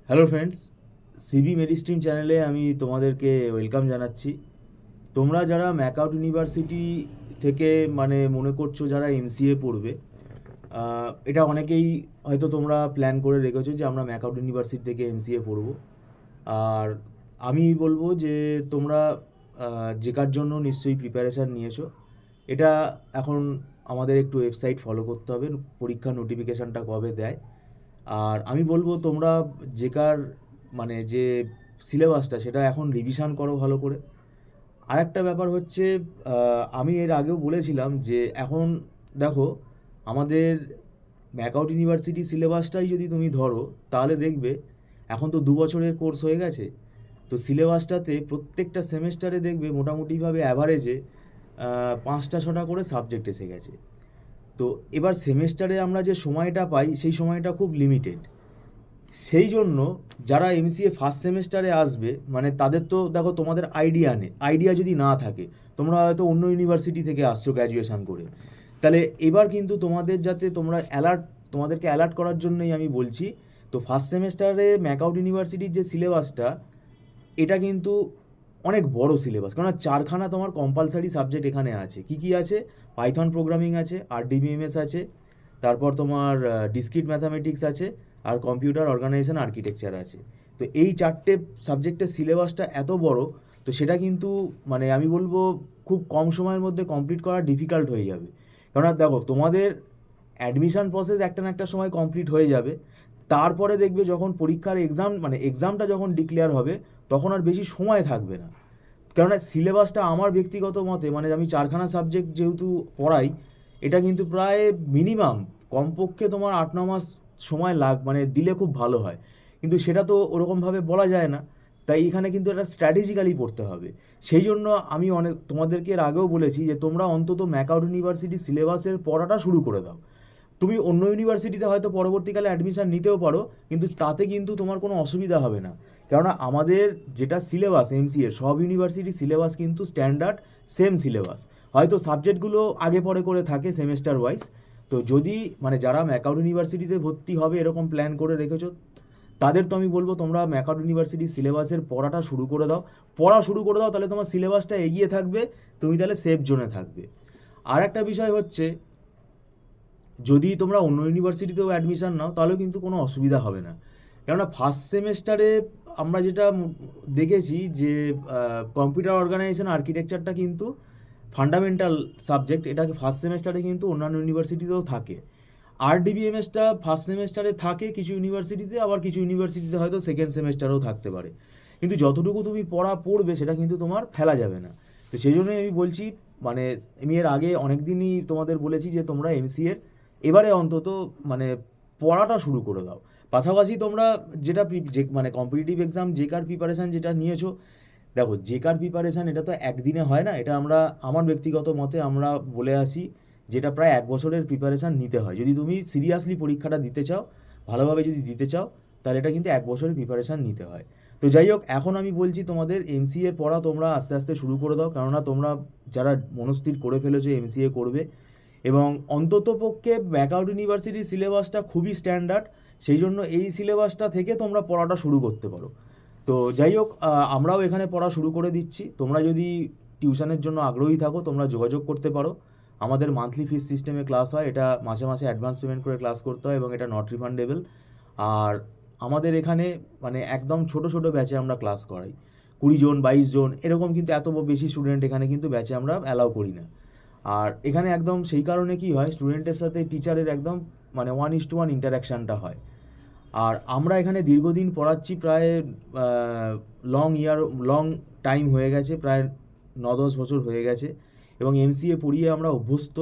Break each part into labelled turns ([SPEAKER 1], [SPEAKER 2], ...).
[SPEAKER 1] Hello friends, CB মেডিস্ট্রিম চ্যানেলে আমি তোমাদেরকে ওয়েলকাম জানাচ্ছি। তোমরা যারা ম্যাকআউট ইউনিভার্সিটি থেকে মনে করছো যারা এমসিএ পড়বে, এটা অনেকেই হয়তো তোমরা প্ল্যান করে রেখেছো যে আমরা ম্যাকআউট ইউনিভার্সিটি থেকে এমসিএ পড়বো। আর আমি বলবো যে তোমরা জেকার জন্য নিশ্চয়ই প্রিপারেশান নিয়েছো। এটা এখন আমাদের একটু ওয়েবসাইট ফলো করতে হবে, পরীক্ষার নোটিফিকেশানটা কবে দেয়। আর আমি বলবো তোমরা জেকার যে সিলেবাসটা সেটা এখন রিভিশন করো ভালো করে। আর একটা ব্যাপার হচ্ছে, আমি এর আগেও বলেছিলাম যে এখন দেখো, আমাদের ম্যাকআউট ইউনিভার্সিটি সিলেবাসটাই যদি তুমি ধরো তাহলে দেখবে এখন তো 2 বছরের কোর্স হয়ে গেছে। তো সিলেবাসটাতে প্রত্যেকটা সেমেস্টারে দেখবে মোটামুটিভাবে অ্যাভারেজে 5টা 6টা করে সাবজেক্ট এসে গেছে। তো এবার সেমেস্টারে আমরা যে সময়টা পাই সেই সময়টা খুব লিমিটেড। সেই জন্য যারা এমসিএ ফার্স্ট সেমেস্টারে আসবে তাদের তো দেখো, তোমাদের আইডিয়া যদি না থাকে, তোমরা হয়তো অন্য ইউনিভার্সিটি থেকে আসছো গ্র্যাজুয়েশন করে, তাহলে এবার কিন্তু তোমাদেরকে অ্যালার্ট করার জন্যই আমি বলছি। তো ফার্স্ট সেমেস্টারে ম্যাকআউট ইউনিভার্সিটির যে সিলেবাসটা, এটা কিন্তু অনেক বড় সিলেবাস, কারণ 4খানা তোমার কম্পালসারি সাবজেক্ট এখানে আছে। কি কি আছে? পাইথন প্রোগ্রামিং আছে, আরডিবিএমএস আছে, তারপর তোমার ডিসক্রিট ম্যাথামেটিক্স আছে, আর কম্পিউটার অর্গানাইজেশন আর্কিটেকচার আছে। তো এই 4টে সাবজেক্টের সিলেবাসটা এত বড়, তো সেটা কিন্তু আমি বলবো খুব কম সময়ের মধ্যে কমপ্লিট করা ডিফিকাল্ট হয়ে যাবে। কেননা দেখো, তোমাদের অ্যাডমিশন প্রসেস একটা না একটা সময় কমপ্লিট হয়ে যাবে, তারপরে দেখবে যখন পরীক্ষার এক্সামটা যখন ডিক্লেয়ার হবে, তখন আর বেশি সময় থাকবে না। কেননা সিলেবাসটা আমার ব্যক্তিগত মতে, আমি 4খানা সাবজেক্ট যেহেতু পড়াই, এটা কিন্তু প্রায় মিনিমাম কমপক্ষে তোমার 8-9 মাস সময় দিলে খুব ভালো হয়। কিন্তু সেটা তো ওরকমভাবে বলা যায় না। তাই এখানে কিন্তু এটা স্ট্র্যাটেজিক্যালি পড়তে হবে। সেই জন্য আমি তোমাদেরকে এর আগেও বলেছি যে তোমরা অন্তত ম্যাকআউট ইউনিভার্সিটি সিলেবাসের পড়াটা শুরু করে দাও। তুমি অন্য ইউনিভার্সিটিতে হয়তো পরবর্তীকালে অ্যাডমিশন নিতেও পারো, কিন্তু তাতে কিন্তু তোমার কোনো অসুবিধা হবে না। কেননা আমাদের যেটা সিলেবাস এমসিএ, সব ইউনিভার্সিটি সিলেবাস কিন্তু স্ট্যান্ডার্ড সেম সিলেবাস। হয়তো সাবজেক্টগুলো আগে পরে করে থাকে সেমেস্টার ওয়াইজ। তো যদি যারা ম্যাকআউট ইউনিভার্সিটিতে ভর্তি হবে এরকম প্ল্যান করে রেখেছো, তাদের তো আমি বলবো তোমরা ম্যাকআউট ইউনিভার্সিটি সিলেবাসের পড়াটা শুরু করে দাও। তাহলে তোমার সিলেবাসটা এগিয়ে থাকবে, তুমি তাহলে সেফ জোনে থাকবে। আর একটা বিষয় হচ্ছে, যদি তোমরা অন্য ইউনিভার্সিটিতেও অ্যাডমিশন নাও তাহলেও কিন্তু কোনো অসুবিধা হবে না। কেননা ফার্স্ট সেমেস্টারে আমরা যেটা দেখেছি যে কম্পিউটার অর্গানাইজেশন আর্কিটেকচারটা কিন্তু ফান্ডামেন্টাল সাবজেক্ট, এটাকে ফার্স্ট সেমেস্টারে কিন্তু অন্যান্য ইউনিভার্সিটিতেও থাকে। আরডিবিএমএসটা ফার্স্ট সেমেস্টারে থাকে কিছু ইউনিভার্সিটিতে, আবার কিছু ইউনিভার্সিটিতে হয়তো সেকেন্ড সেমেস্টারেও থাকতে পারে। কিন্তু যতটুকু তুমি পড়বে সেটা কিন্তু তোমার ফেলা যাবে না। তো সেই জন্যই আমি বলছি, মানে আমি এর আগে অনেক দিনই তোমাদের বলেছি যে তোমরা এমসিএর এবারে অন্তত পড়াটা শুরু করে দাও। পাশাপাশি তোমরা যেটা কম্পিটিটিভ এক্সাম জেকার প্রিপারেশান যেটা নিয়েছো, দেখো জেকার প্রিপারেশান এটা তো একদিনে হয় না। এটা আমার ব্যক্তিগত মতে আমরা বলে আসি, যেটা প্রায় 1 বছরের প্রিপারেশান নিতে হয়। যদি তুমি সিরিয়াসলি পরীক্ষাটা দিতে চাও, ভালোভাবে যদি দিতে চাও, তাহলে এটা কিন্তু 1 বছরের প্রিপারেশান নিতে হয়। তো যাই হোক, এখন আমি বলছি তোমাদের এমসিএ পড়া তোমরা আস্তে আস্তে শুরু করে দাও। কেননা তোমরা যারা মনস্থির করে ফেলেছো এমসিএ করবে, এবং অন্ততপক্ষে ম্যাকআউট ইউনিভার্সিটির সিলেবাসটা খুবই স্ট্যান্ডার্ড, সেই জন্য এই সিলেবাসটা থেকে তোমরা পড়াটা শুরু করতে পারো। তো যাই হোক, আমরাও এখানে পড়া শুরু করে দিচ্ছি। তোমরা যদি টিউশনের জন্য আগ্রহী থাকো, তোমরা যোগাযোগ করতে পারো। আমাদের মান্থলি ফিস সিস্টেমে ক্লাস হয়, এটা মাসে মাসে অ্যাডভান্স পেমেন্ট করে ক্লাস করতে হয়, এবং এটা নট রিফান্ডেবল। আর আমাদের এখানে একদম ছোট ছোট ব্যাচে আমরা ক্লাস করাই, 20 জন 22 জন এরকম, কিন্তু এত বেশি স্টুডেন্ট এখানে কিন্তু ব্যাচে আমরা অ্যালাউ করি না। আর এখানে একদম সেই কারণে কি হয়, স্টুডেন্টের সাথে টিচারের একদম 1:1 ইন্টারাকশানটা হয়। আর আমরা এখানে দীর্ঘদিন পড়াচ্ছি, প্রায় লং টাইম হয়ে গেছে, প্রায় 9-10 বছর হয়ে গেছে, এবং এমসিএ পড়িয়ে আমরা অভ্যস্ত।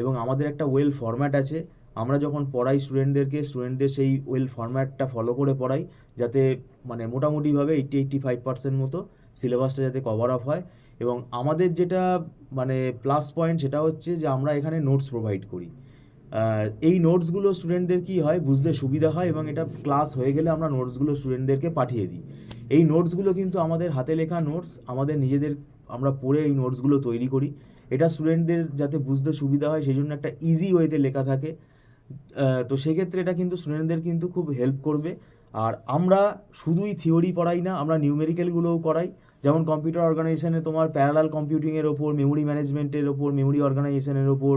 [SPEAKER 1] এবং আমাদের একটা ওয়েল ফরম্যাট আছে। আমরা যখন পড়াই স্টুডেন্টদের সেই ওয়েল ফরম্যাটটা ফলো করে পড়াই, যাতে মোটামুটিভাবে 80-85% মতো সিলেবাসটা যাতে কভার আপ হয়। এবং আমাদের যেটা প্লাস পয়েন্ট, সেটা হচ্ছে যে আমরা এখানে নোটস প্রোভাইড করি। এই নোটসগুলো স্টুডেন্টদের কী হয়, বুঝতে সুবিধা হয়, এবং এটা ক্লাস হয়ে গেলে আমরা নোটসগুলো স্টুডেন্টদেরকে পাঠিয়ে দিই। এই নোটসগুলো কিন্তু আমাদের হাতে লেখা নোটস, আমাদের নিজেদের আমরা পড়ে এই নোটসগুলো তৈরি করি। এটা স্টুডেন্টদের যাতে বুঝতে সুবিধা হয় সেই জন্য একটা ইজি ওয়েতে লেখা থাকে। তো সেক্ষেত্রে এটা কিন্তু স্টুডেন্টদের কিন্তু খুব হেল্প করবে। আর আমরা শুধুই থিওরি পড়াই না, আমরা নিউমেরিক্যালগুলোও করাই। যেমন কম্পিউটার অর্গানাইজেশনে তোমার প্যারালাল কম্পিউটিংয়ের ওপর, মেমোরি ম্যানেজমেন্টের ওপর, মেমোরি অর্গানাইজেশনের ওপর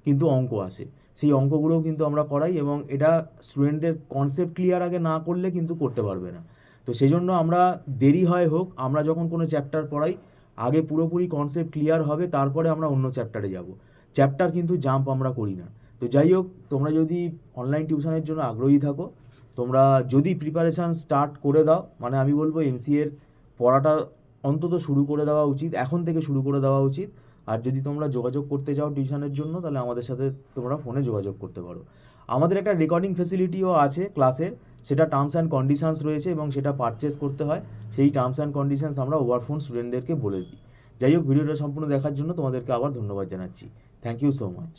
[SPEAKER 1] কিন্তু অঙ্ক আসে। সেই অঙ্কগুলোও কিন্তু আমরা করাই, এবং এটা স্টুডেন্টদের কনসেপ্ট ক্লিয়ার আগে না করলে কিন্তু করতে পারবে না। তো সেই জন্য আমরা দেরি হয় হোক, আমরা যখন কোনো চ্যাপ্টার পড়াই আগে পুরোপুরি কনসেপ্ট ক্লিয়ার হবে, তারপরে আমরা অন্য চ্যাপ্টারে যাব। চ্যাপ্টার কিন্তু জাম্প আমরা করি না। তো যাই হোক, তোমরা যদি অনলাইন টিউশনের জন্য আগ্রহী থাকো, তোমরা যদি প্রিপারেশান স্টার্ট করে দাও, মানে আমি বলবো এমসিএর পড়াটা অন্তত শুরু করে দেওয়া উচিত, এখন থেকে শুরু করে দেওয়া উচিত। আর যদি তোমরা যোগাযোগ করতে চাও টিউশনের জন্য, তাহলে আমাদের সাথে তোমরা ফোনে যোগাযোগ করতে পারো। আমাদের একটা রেকর্ডিং ফেসিলিটিও আছে ক্লাসের, সেটা টার্মস অ্যান্ড কন্ডিশনস রয়েছে এবং সেটা পারচেস করতে হয়। সেই টার্মস অ্যান্ড কন্ডিশনস আমরা ওভার ফোন স্টুডেন্টদেরকে বলে দিই। যাই হোক, ভিডিওটা সম্পূর্ণ দেখার জন্য তোমাদেরকে আবার ধন্যবাদ জানাচ্ছি। Thank you so much.